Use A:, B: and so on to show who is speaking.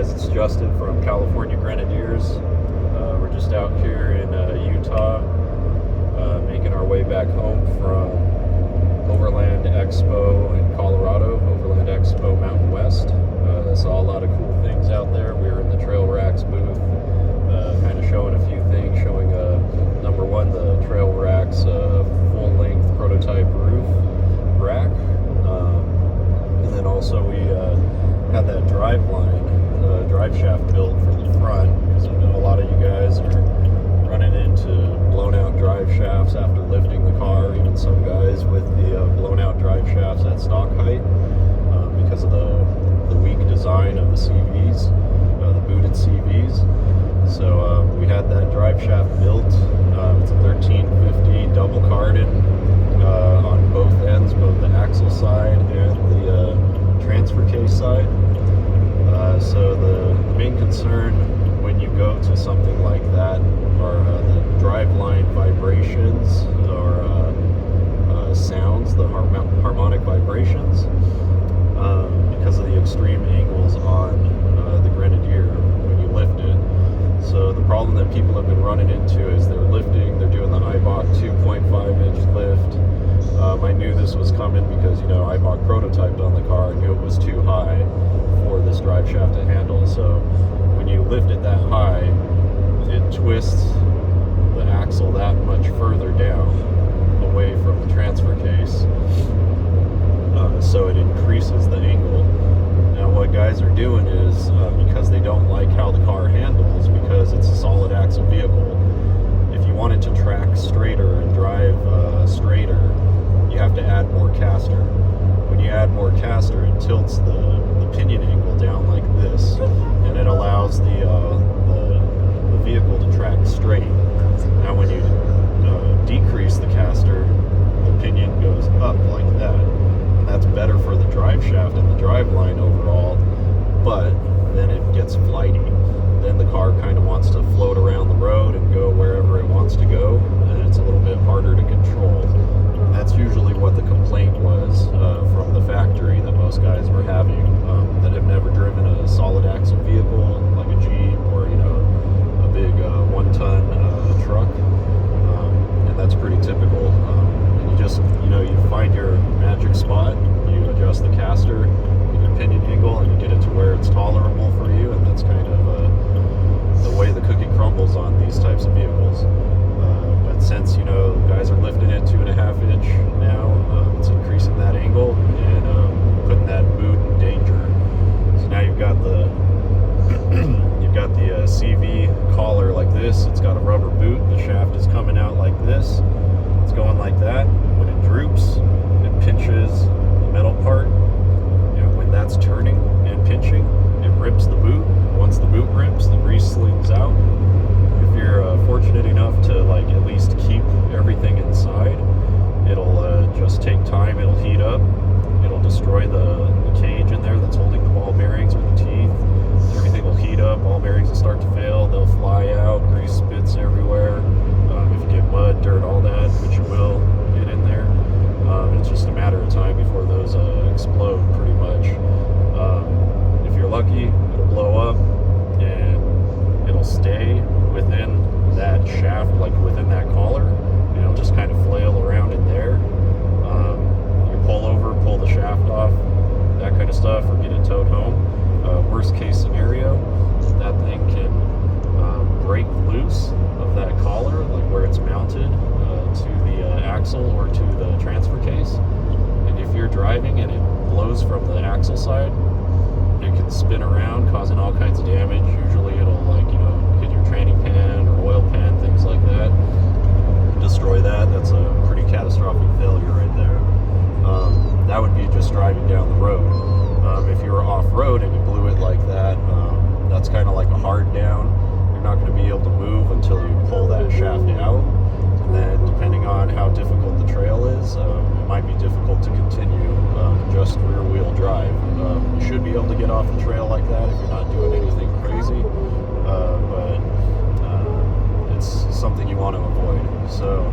A: guys, it's Justin from California Grenadiers. We're just out here in Utah, making our way back home from Loveland Expo in Colorado, Loveland Expo Mountain West. Saw a lot of cool things out there. We were in the Trail Racks booth, kind of showing a few things, showing number one, the Trail Racks full-length prototype roof rack. And then also we had that Driveshaft built for the front, because I know a lot of you guys are running into blown out drive shafts after lifting the car, even some guys with the blown out drive shafts at stock height, because of the weak design of the CVs, the booted CVs. So we had that drive shaft built. It's a 1350 double cardan on both ends, both the axle side and the transfer case side. So the main concern when you go to something like that are the driveline vibrations or sounds, the harmonic vibrations, because of the extreme angles on the Grenadier when you lift it. So the problem that people have been running into is they're lifting, they're doing the IBOC 2.5 inch lift. I knew this was coming because, you know, IBOC prototyped on the car. I knew it was too high for this drive shaft to handle. So when you lift it that high, it twists the axle that much further down away from the transfer case. So it increases the angle. Now what guys are doing is, because they don't like how the car handles, because it's a solid axle vehicle, if you want it to track straighter and drive straighter, you have to add more caster. When you add more caster, it tilts the pinion angle down like this, and it allows the vehicle to track straight. Now when you decrease the caster, the pinion goes up like that, and that's better for the drive shaft and the drive line overall, but then it gets flighty. Then the car kind of wants to float around the road and go wherever it wants to go, and it's a little bit harder to control. And that's usually what the complaint was from the factory that most guys were having, that have never driven a solid axle vehicle like a Jeep or, you know, a big 1-ton truck. And that's pretty typical. And you just, you know, you find your magic spot, you adjust the caster, your pinion angle, and you get it to where it's tolerable for you, and that's kind of the way the cookie crumbles on these types of vehicles. But since, you know, guys are lifting it 2.5 inch now, it's increasing that angle and putting that boot in danger. So now you've got the CV collar like this. It's got a rubber boot. The shaft is coming out like this. It's going like that. When it droops, it pinches the metal part. And when that's turning and pinching, it rips the boot. Once the boot rips, the grease slings out. If you're fortunate enough to like at least keep everything inside, it'll just take time. It'll heat up. It'll destroy the cage in there that's holding the ball bearings or the teeth. Everything will heat up. Ball bearings will start to fail. They'll fly out. Grease spits everywhere. If you get mud, dirt, all that, which you will get in there, it's just a matter of time before those explode pretty much. If you're lucky, it'll blow up and it'll stay within that shaft, like within that collar, and it'll just kind of flail around in there. You pull over, pull the shaft off, that kind of stuff, or get it towed home. Worst case scenario, that thing can break loose of that collar, like where it's mounted to the axle or to the transfer case. And if you're driving and it blows from the axle side, it can spin around, causing all kinds of damage. Usually it'll, like, you know, hit your training pan or oil pan, things like that. Destroy that. That's a pretty catastrophic failure right there. That would be just driving down the road. If you were off-road and you blew it like that, that's kind of like a hard down. You're not going to be able to move until you pull that shaft out. And then depending on how difficult the trail is, it might be difficult to continue just rear-wheel drive. You should be able to get off the trail like that if you're not doing anything crazy, but it's something you want to avoid. So